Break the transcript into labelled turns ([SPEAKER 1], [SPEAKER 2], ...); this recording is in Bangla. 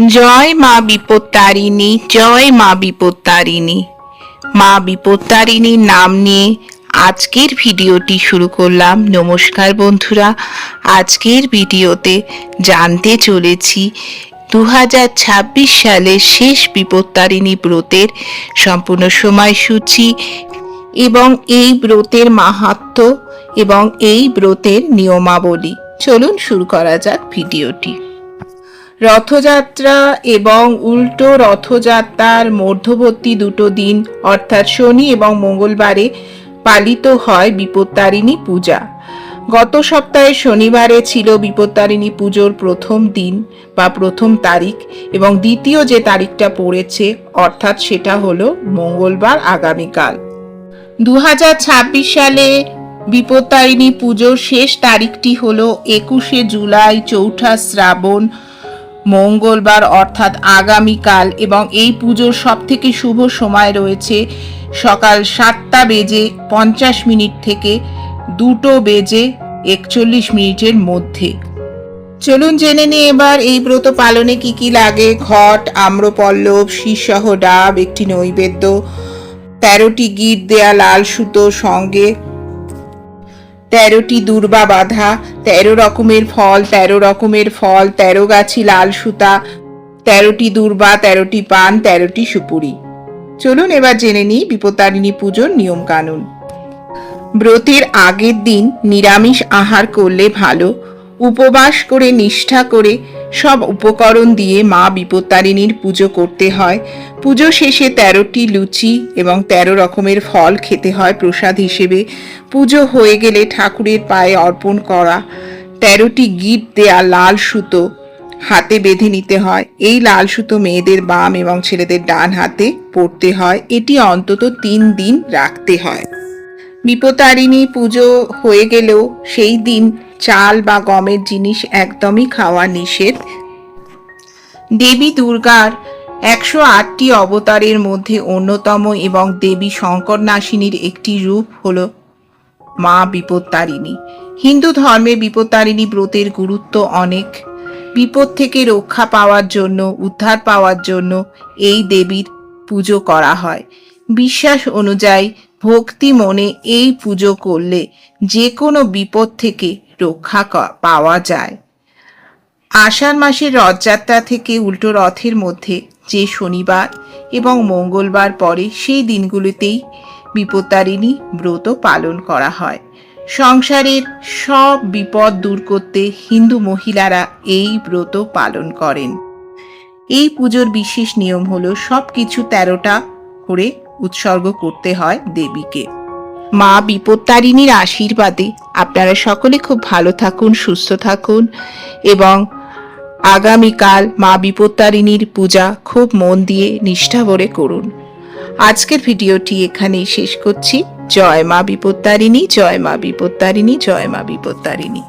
[SPEAKER 1] জয় মা বিপত্তারিণী, জয় মা বিপত্তারিণী। মা বিপত্তারিণীর নাম নিয়ে আজকের ভিডিওটি শুরু করলাম। নমস্কার বন্ধুরা, আজকের ভিডিওতে জানতে চলেছি 2026 সালের শেষ বিপত্তারিণী ব্রতের সম্পূর্ণ সময়সূচি এবং এই ব্রতের মাহাত্ম্য এবং এই ব্রতের নিয়মাবলী। চলুন শুরু করা যাক ভিডিওটি। রথযাত্রা এবং উল্টো রথযাত্রার মধ্যবর্তী দুটো দিন অর্থাৎ শনি এবং মঙ্গলবারে পালিত হয় বিপত্তারিণী পূজা। গত সপ্তাহে শনিবারে ছিল বিপত্তারিণী পুজোর প্রথম দিন বা প্রথম তারিখ এবং দ্বিতীয় যে তারিখটা পড়েছে অর্থাৎ সেটা হলো মঙ্গলবার আগামীকাল। 2026 সালে বিপত্তারিণী পুজোর শেষ তারিখটি হলো 21শে জুলাই, 4ঠা শ্রাবণ, মঙ্গলবার অর্থাৎ আগামীকাল। এবং এই পুজোর সব থেকে শুভ সময় রয়েছে সকাল 7:50 থেকে 2:41 মধ্যে। চলুন জেনে নিই এবার এই ব্রত পালনে কি কি লাগে। ঘট, আম্রপল্লব, শীষসহ ডাব, একটি নৈবেদ্য, 13টি গিট দেয়া লাল সুতো, সঙ্গে 13টি দূর্বা বাঁধা, 13 রকমের ফল, 13 গাছি লাল সুতা, 13টি দূর্বা, 13টি পান, 13টি সুপুরি। চলুন এবার জেনে নিই বিপত্তারিণী পুজোর নিয়ম কানুন। ব্রতের আগের দিন নিরামিষ আহার করলে ভালো। উপবাস করে নিষ্ঠা করে সব উপকরণ দিয়ে মা বিপত্তারিণীর পুজো করতে হয়। পুজো শেষে 13টি লুচি এবং 13 রকমের ফল খেতে হয় প্রসাদ হিসেবে। পুজো হয়ে গেলে ঠাকুরের পায়ে অর্পণ করা 13টি গিট দেয়া লাল সুতো হাতে বেঁধে নিতে হয়। এই লাল সুতো মেয়েদের বাম এবং ছেলেদের ডান হাতে পরতে হয়। এটি অন্তত 3 দিন রাখতে হয়। বিপত্তারিণী পুজো হয়ে গেলেও সেই দিন চাল বা গমের জিনিস একদমই খাওয়া নিষেধ। দেবী দুর্গার 108টি অবতারের মধ্যে অন্যতম এবং দেবী শঙ্করনাশিনীর একটি রূপ হলো মা বিপত্তারিণী। হিন্দু ধর্মে বিপত্তারিণী ব্রতের গুরুত্ব অনেক। বিপদ থেকে রক্ষা পাওয়ার জন্য, উদ্ধার পাওয়ার জন্য এই দেবীর পুজো করা হয়। বিশ্বাস অনুযায়ী ভক্তি মনে এই পুজো করলে যে কোনো বিপদ থেকে রক্ষা পাওয়া যায়। আষাঢ় মাসের রথযাত্রা থেকে উল্টো রথের মধ্যে যে শনিবার এবং মঙ্গলবার পরে সেই দিনগুলিতেই বিপত্তারিণী ব্রত পালন করা হয়। সংসারের সব বিপদ দূর করতে হিন্দু মহিলারা এই ব্রত পালন করেন। এই পুজোর বিশেষ নিয়ম হলো সব কিছু 13টা করে উৎসর্গ করতে হয় দেবীকে। মা বিপত্তারিণীর আশীর্বাদে আপনারা সকলে খুব ভালো থাকুন, সুস্থ থাকুন এবং আগামীকাল মা বিপত্তারিণীর পূজা খুব মন দিয়ে নিষ্ঠা ভরে করুন। আজকের ভিডিওটি এখানেই শেষ করছি। জয় মা বিপত্তারিণী, জয় মা বিপত্তারিণী, জয় মা বিপত্তারিণী।